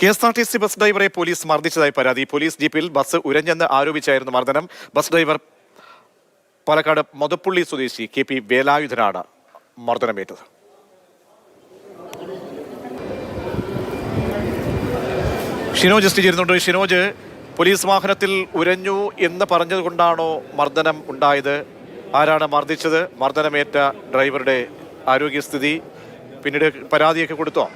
KSRTC bus ഡ്രൈവറെ police മർദ്ദിച്ചതായി പരാതി. Police ജീപ്പിൽ ബസ് ഉരഞ്ഞെന്ന് ആരോപിച്ചായിരുന്നു മർദ്ദനം. ബസ് ഡ്രൈവർ പാലക്കാട് മൊതപ്പുള്ളി സ്വദേശി KP വേലായുധനാണ് മർദ്ദനമേറ്റത്. ഷിനോജ് ചേരുന്നുണ്ട്. ഷിനോജ്, പോലീസ് വാഹനത്തിൽ ഉരഞ്ഞു എന്ന് പറഞ്ഞതുകൊണ്ടാണോ മർദ്ദനം ഉണ്ടായത്? ആരാണ് മർദ്ദിച്ചത്? മർദ്ദനമേറ്റ ഡ്രൈവറുടെ ആരോഗ്യസ്ഥിതി പിന്നീട് പരാതിയൊക്കെ കൊടുത്തോ?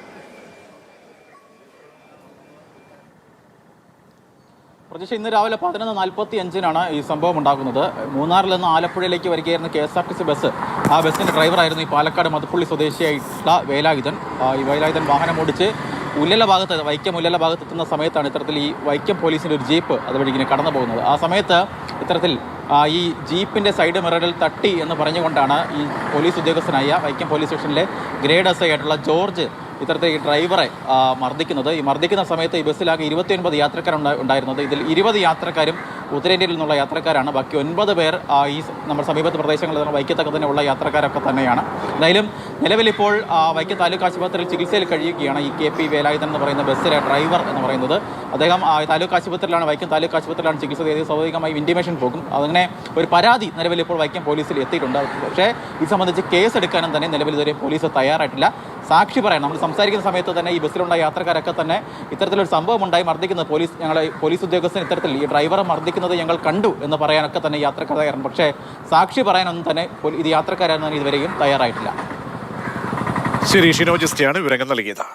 പ്രതീക്ഷ ഇന്ന് രാവിലെ 11:45 ഈ സംഭവം ഉണ്ടാകുന്നത്. മൂന്നാറിൽ നിന്ന് ആലപ്പുഴയിലേക്ക് വരികയായിരുന്ന KSRTC ബസ്, ആ ബസ്സിൻ്റെ ഡ്രൈവറായിരുന്നു ഈ പാലക്കാട് മധുപ്പള്ളി സ്വദേശിയായിട്ടുള്ള വേലായുധൻ. ഈ വേലായുധൻ വാഹനം ഓടിച്ച് വൈക്കം ഉല്ലല ഭാഗത്ത് എത്തുന്ന സമയത്താണ് ഇത്തരത്തിൽ ഈ വൈക്കം പോലീസിൻ്റെ ഒരു ജീപ്പ് അതുവഴി ഇങ്ങനെ കടന്നു പോകുന്നത്. ആ സമയത്ത് ഇത്തരത്തിൽ ഈ ജീപ്പിൻ്റെ സൈഡ് മിററിൽ തട്ടി എന്ന് പറഞ്ഞുകൊണ്ടാണ് ഈ പോലീസ് ഉദ്യോഗസ്ഥനായ വൈക്കം പോലീസ് സ്റ്റേഷനിലെ ഗ്രേഡ് SI ആയിട്ടുള്ള ജോർജ് ഇത്തരത്തിൽ ഈ ഡ്രൈവറെ മർദ്ദിക്കുന്നത്. ഈ മർദ്ദിക്കുന്ന സമയത്ത് ഈ ബസ്സിലാകെ 29 യാത്രക്കാരുണ്ടായിരുന്നത്. ഇതിൽ 20 യാത്രക്കാരും ഉത്തരേന്ത്യയിൽ നിന്നുള്ള യാത്രക്കാരാണ്. ബാക്കി 9 പേർ ഈ നമ്മുടെ സമീപത്തെ പ്രദേശങ്ങളിൽ വൈക്കത്തൊക്കെ തന്നെ ഉള്ള യാത്രക്കാരൊക്കെ തന്നെയാണ്. എന്തായാലും നിലവിലിപ്പോൾ വൈക്കം താലൂക്ക് ആശുപത്രിയിൽ ചികിത്സയിൽ കഴിയുകയാണ് ഈ KP വേലായുധൻ എന്ന് പറയുന്ന ബസ്സിലെ ഡ്രൈവർ എന്ന് പറയുന്നത്. അദ്ദേഹം താലൂക്ക് ആശുപത്രിയിലാണ്, വൈക്കം താലൂക്ക് ആശുപത്രിയിലാണ് ചികിത്സ ചെയ്ത് സ്വാഭാവികമായി ഇൻറ്റിമേഷൻ പോകും. അങ്ങനെ ഒരു പരാതി നിലവിലിപ്പോൾ വൈക്കം പോലീസിൽ എത്തിയിട്ടുണ്ട്. പക്ഷേ ഇത് സംബന്ധിച്ച് കേസ് എടുക്കാനും തന്നെ നിലവിൽ ഇതുവരെ പോലീസ് തയ്യാറായിട്ടില്ല. സാക്ഷി പറയാൻ നമ്മൾ സംസാരിക്കുന്ന സമയത്ത് തന്നെ ഈ ബസ്സിലുണ്ടായ യാത്രക്കാരൊക്കെ തന്നെ ഇത്തരത്തിലൊരു സംഭവം ഉണ്ടായി മർദ്ദിക്കുന്നത് പോലീസ് ഉദ്യോഗസ്ഥൻ ഇത്തരത്തിൽ ഈ ഡ്രൈവറെ മർദ്ദിക്കുന്നത് ഞങ്ങൾ കണ്ടു എന്ന് പറയാനൊക്കെ തന്നെ യാത്രക്കാർ തയ്യാറാണ്. പക്ഷേ സാക്ഷി പറയാനൊന്നും തന്നെ ഇത് യാത്രക്കാരാണെന്ന് ഇതുവരെയും തയ്യാറായിട്ടില്ല. ശരി, ഷിനോജിസ്റ്റാണ് വിവരങ്ങൾ നൽകിയത്.